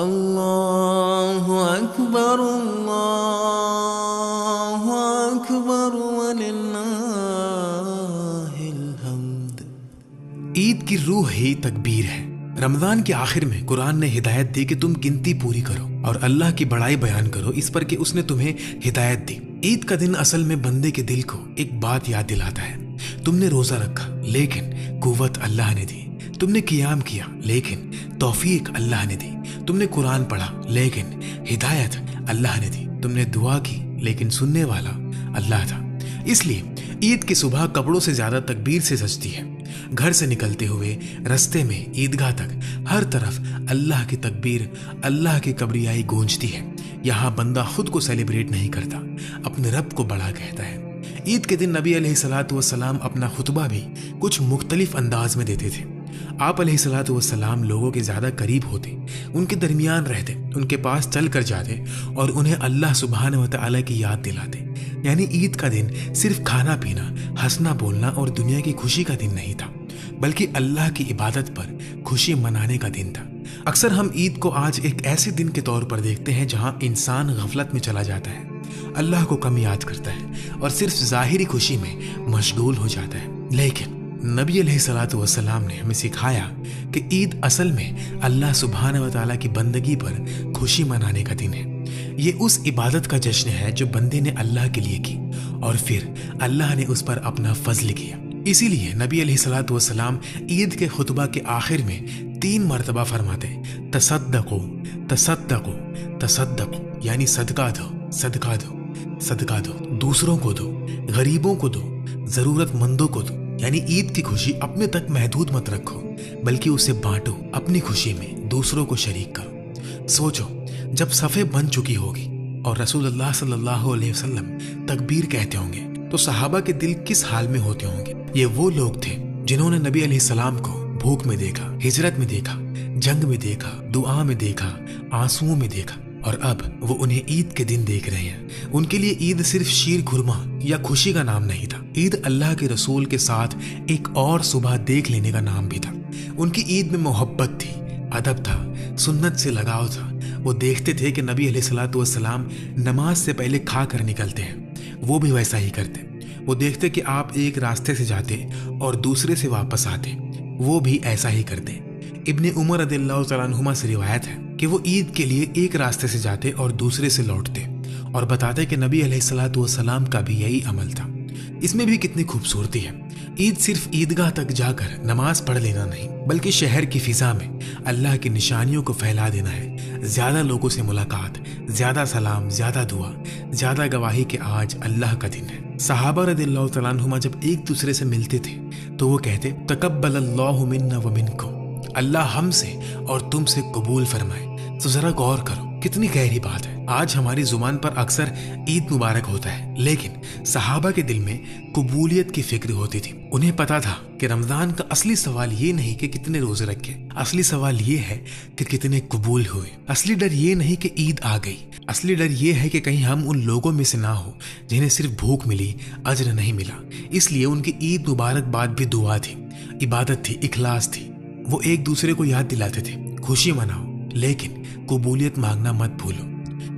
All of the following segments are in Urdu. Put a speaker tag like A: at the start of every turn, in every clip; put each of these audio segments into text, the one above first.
A: اللہ اکبر اللہ اکبر وللہ الحمد۔ عید کی روح ہی تکبیر ہے۔ رمضان کے آخر میں قرآن نے ہدایت دی کہ تم گنتی پوری کرو اور اللہ کی بڑائی بیان کرو اس پر کہ اس نے تمہیں ہدایت دی۔ عید کا دن اصل میں بندے کے دل کو ایک بات یاد دلاتا ہے، تم نے روزہ رکھا لیکن قوت اللہ نے دی، تم نے قیام کیا لیکن توفیق اللہ نے دی، تم نے قرآن پڑھا لیکن ہدایت اللہ نے دی، تم نے دعا کی لیکن سننے والا اللہ تھا۔ اس لیے عید کی صبح کپڑوں سے زیادہ تکبیر سے سجتی ہے۔ گھر سے نکلتے ہوئے رستے میں عیدگاہ تک ہر طرف اللہ کی تکبیر، اللہ کی کبریائی گونجتی ہے۔ یہاں بندہ خود کو سیلیبریٹ نہیں کرتا، اپنے رب کو بڑا کہتا ہے۔ عید کے دن نبی علیہ الصلوۃ والسلام اپنا خطبہ بھی کچھ مختلف انداز میں دیتے تھے۔ آپ علیہ الصلوۃ والسلام لوگوں کے زیادہ قریب ہوتے، ان کے درمیان رہتے، ان کے پاس چل کر جاتے اور انہیں اللہ سبحانہ و تعالیٰ کی یاد دلاتے۔ یعنی عید کا دن صرف کھانا پینا، ہنسنا بولنا اور دنیا کی خوشی کا دن نہیں تھا، بلکہ اللہ کی عبادت پر خوشی منانے کا دن تھا۔ اکثر ہم عید کو آج ایک ایسے دن کے طور پر دیکھتے ہیں جہاں انسان غفلت میں چلا جاتا ہے، اللہ کو کم یاد کرتا ہے اور صرف ظاہری خوشی میں مشغول ہو جاتا ہے۔ لیکن نبی علیہ الصلوۃ والسلام نے ہمیں سکھایا کہ عید اصل میں اللہ سبحانہ و تعالیٰ کی بندگی پر خوشی منانے کا دن ہے۔ یہ اس عبادت کا جشن ہے جو بندے نے اللہ کے لیے کی اور پھر اللہ نے اس پر اپنا فضل کیا۔ اسی لیے نبی علیہ الصلوۃ والسلام عید کے خطبہ کے آخر میں 3 مرتبہ فرماتے، تصدقوا تصدقوا تصدقوا، یعنی صدقہ دو صدقہ دو صدقہ دو، دوسروں کو دو، غریبوں کو دو، ضرورت مندوں کو دو۔ یعنی عید کی خوشی اپنے تک محدود مت رکھو بلکہ اسے بانٹو، اپنی خوشی میں دوسروں کو شریک کرو۔ سوچو جب صفیں بن چکی ہوگی اور رسول اللہ صلی اللہ علیہ وسلم تکبیر کہتے ہوں گے تو صحابہ کے دل کس حال میں ہوتے ہوں گے؟ یہ وہ لوگ تھے جنہوں نے نبی علیہ السلام کو بھوک میں دیکھا، ہجرت میں دیکھا، جنگ میں دیکھا، دعا میں دیکھا، آنسوؤں میں دیکھا، اور اب وہ انہیں عید کے دن دیکھ رہے ہیں۔ ان کے لیے عید صرف شیر خرما یا خوشی کا نام نہیں تھا، عید اللہ کے رسول کے ساتھ ایک اور صبح دیکھ لینے کا نام بھی تھا۔ ان کی عید میں محبت تھی، ادب تھا، سنت سے لگاؤ تھا۔ وہ دیکھتے تھے کہ نبی علیہ الصلوۃ والسلام نماز سے پہلے کھا کر نکلتے ہیں، وہ بھی ویسا ہی کرتے۔ وہ دیکھتے کہ آپ ایک راستے سے جاتے اور دوسرے سے واپس آتے، وہ بھی ایسا ہی کرتے۔ ابن عمر رضی اللہ تعالیٰ عنہما سے روایت ہے کہ وہ عید کے لیے ایک راستے سے جاتے اور دوسرے سے لوٹتے اور بتاتے کہ نبی علیہ الصلوۃ والسلام کا بھی یہی عمل تھا۔ اس میں بھی کتنی خوبصورتی ہے۔ عید صرف عیدگاہ تک جا کر نماز پڑھ لینا نہیں، بلکہ شہر کی فضا میں اللہ کی نشانیوں کو پھیلا دینا ہے۔ زیادہ لوگوں سے ملاقات، زیادہ سلام، زیادہ دعا، زیادہ گواہی کہ آج اللہ کا دن ہے۔ صحابہ رضی اللہ تعالیٰ عنہما جب ایک دوسرے سے ملتے تھے تو وہ کہتے، تقبل اللہ منا ومنکم، اللہ ہم سے اور تم سے قبول فرمائے۔ تو ذرا غور کرو کتنی گہری بات ہے۔ آج ہماری زبان پر اکثر عید مبارک ہوتا ہے، لیکن صحابہ کے دل میں قبولیت کی فکر ہوتی تھی۔ انہیں پتا تھا کہ رمضان کا اصلی سوال یہ نہیں کہ کتنے روزے رکھے، اصلی سوال یہ ہے کہ کتنے قبول ہوئے۔ اصلی ڈر یہ نہیں کہ عید آ گئی، اصلی ڈر یہ ہے کہ کہیں ہم ان لوگوں میں سے نہ ہو جنہیں صرف بھوک ملی، اجر نہیں ملا۔ اس لیے ان کی عید مبارک بعد بھی دعا تھی، عبادت تھی، اخلاص تھی۔ وہ ایک دوسرے کو یاد دلاتے تھے، خوشی مناؤ لیکن قبولیت مانگنا مت بھولو۔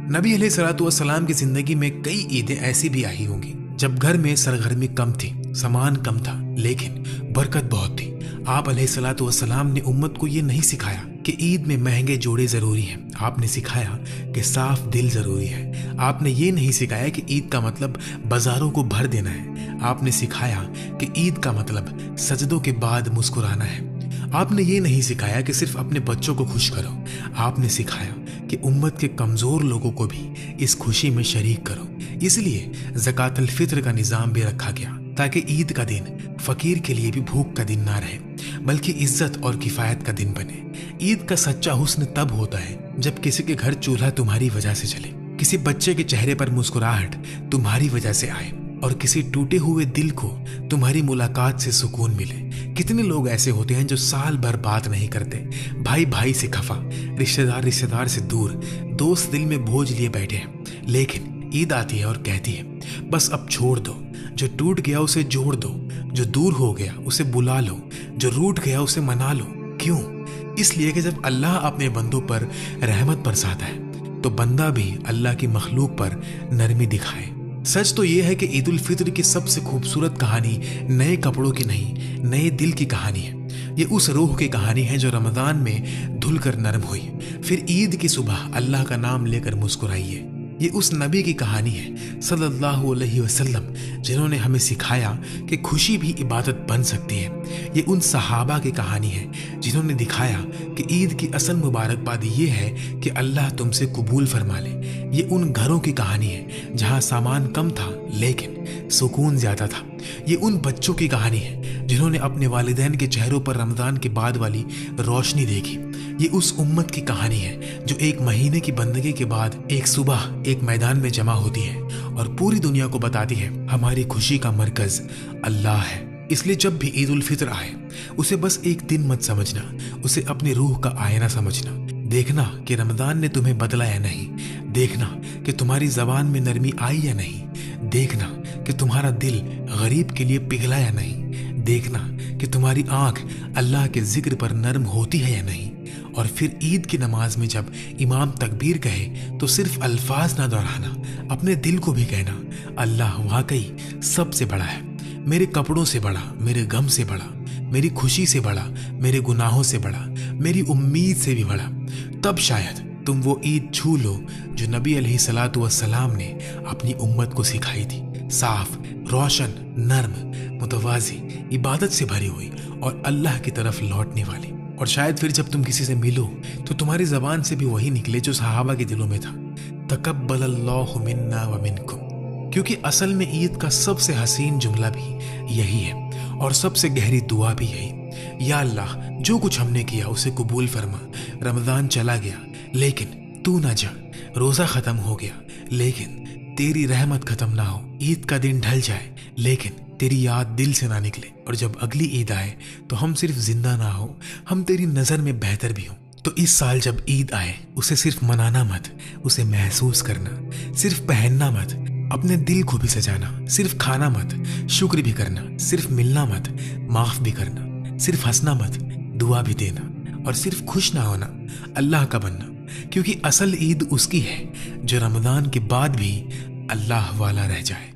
A: نبی علیہ الصلوۃ والسلام کی زندگی میں کئی عیدیں ایسی بھی آئی ہوں گی جب گھر میں سرگرمی کم تھی، سامان کم تھا، لیکن برکت بہت تھی۔ آپ علیہ الصلوۃ والسلام نے امت کو یہ نہیں سکھایا کہ عید میں مہنگے جوڑے ضروری ہیں، آپ نے سکھایا کہ صاف دل ضروری ہے۔ آپ نے یہ نہیں سکھایا کہ عید کا مطلب بازاروں کو بھر دینا ہے، آپ نے سکھایا کہ عید کا مطلب سجدوں کے بعد مسکرانا ہے۔ آپ نے یہ نہیں سکھایا کہ صرف اپنے بچوں کو خوش کرو، آپ نے سکھایا کہ امت کے کمزور لوگوں کو بھی اس خوشی میں شریک کرو۔ اس لیے زکوٰۃ الفطر کا نظام بھی رکھا گیا تاکہ عید کا دن فقیر کے لیے بھی بھوک کا دن نہ رہے بلکہ عزت اور کفایت کا دن بنے۔ عید کا سچا حسن تب ہوتا ہے جب کسی کے گھر چولہا تمہاری وجہ سے چلے، کسی بچے کے چہرے پر مسکراہٹ تمہاری وجہ سے آئے اور کسی ٹوٹے ہوئے دل کو تمہاری ملاقات سے سکون ملے۔ کتنے لوگ ایسے ہوتے ہیں جو سال بھر بات نہیں کرتے، بھائی بھائی سے خفا، رشتہ دار سے دور، دوست دل میں بوجھ لیے بیٹھے ہیں، لیکن عید آتی ہے اور کہتی ہے بس اب چھوڑ دو، جو ٹوٹ گیا اسے جوڑ دو، جو دور ہو گیا اسے بلا لو، جو روٹ گیا اسے منا لو۔ کیوں؟ اس لیے کہ جب اللہ اپنے بندوں پر رحمت برساتا ہے تو بندہ بھی اللہ کی مخلوق پر نرمی دکھائے۔ سچ تو یہ ہے کہ عید الفطر کی سب سے خوبصورت کہانی نئے کپڑوں کی نہیں، نئے دل کی کہانی ہے۔ یہ اس روح کی کہانی ہے جو رمضان میں دھل کر نرم ہوئی، پھر عید کی صبح اللہ کا نام لے کر مسکرائی ہے۔ یہ اس نبی کی کہانی ہے صلی اللہ علیہ وسلم جنہوں نے ہمیں سکھایا کہ خوشی بھی عبادت بن سکتی ہے۔ یہ ان صحابہ کی کہانی ہے جنہوں نے دکھایا کہ عید کی اصل مبارکباد یہ ہے کہ اللہ تم سے قبول فرما لے۔ یہ ان گھروں کی کہانی ہے جہاں سامان کم تھا لیکن سکون زیادہ تھا۔ یہ ان بچوں کی کہانی ہے جنہوں نے اپنے والدین کے چہروں پر رمضان کے بعد والی روشنی دیکھی۔ یہ اس امت کی کہانی ہے جو ایک مہینے کی بندگی کے بعد ایک صبح ایک میدان میں جمع ہوتی ہے اور پوری دنیا کو بتاتی ہے ہماری خوشی کا مرکز اللہ ہے۔ اس لیے جب بھی عید الفطر آئے اسے بس ایک دن مت سمجھنا، اسے اپنی روح کا آئینہ سمجھنا۔ دیکھنا کہ رمضان نے تمہیں بدلا یا نہیں، دیکھنا کہ تمہاری زبان میں نرمی آئی یا نہیں، دیکھنا کہ تمہارا دل غریب کے لیے پگھلا یا نہیں، دیکھنا کہ تمہاری آنکھ اللہ کے ذکر پر نرم ہوتی ہے یا نہیں۔ اور پھر عید کی نماز میں جب امام تکبیر کہے تو صرف الفاظ نہ دہرانا، اپنے دل کو بھی کہنا اللہ واقعی سب سے بڑا ہے، میرے کپڑوں سے بڑا، میرے غم سے بڑا، میری خوشی سے بڑا، میرے گناہوں سے بڑا، میری امید سے بھی بڑا۔ تب شاید تم وہ عید چھو لو جو نبی علیہ الصلوۃ والسلام نے اپنی امت کو سکھائی تھی، صاف، روشن، نرم، متوازی، عبادت سے بھری ہوئی اور اللہ کی طرف لوٹنے والی۔ اور شاید پھر جب تم کسی سے ملو تو تمہاری زبان سے بھی وہی نکلے جو صحابہ کے دلوں میں تھا، تقبل اللہ منا ومنکم۔ کیونکہ اصل میں عید کا سب سے حسین جملہ بھی یہی ہے اور سب سے گہری دعا بھی یہی، یا اللہ جو کچھ ہم نے کیا اسے قبول فرما۔ رمضان چلا گیا لیکن تو نہ جا، روزہ ختم ہو گیا لیکن تیری رحمت ختم نہ ہو، عید کا دن ڈھل جائے لیکن تیری یاد دل سے نہ نکلے، اور جب اگلی عید آئے تو ہم صرف زندہ نہ ہو، ہم تیری نظر میں بہتر بھی ہوں۔ تو اس سال جب عید آئے اسے صرف منانا مت، اسے محسوس کرنا، صرف پہننا مت، اپنے دل کو بھی سجانا، صرف کھانا مت، شکر بھی کرنا، صرف ملنا مت، معاف بھی کرنا، صرف ہنسنا مت، دعا بھی دینا، اور صرف خوش نہ ہونا، اللہ کا بننا۔ کیونکہ اصل عید اس کی ہے جو رمضان کے بعد بھی اللہ والا رہ جائے۔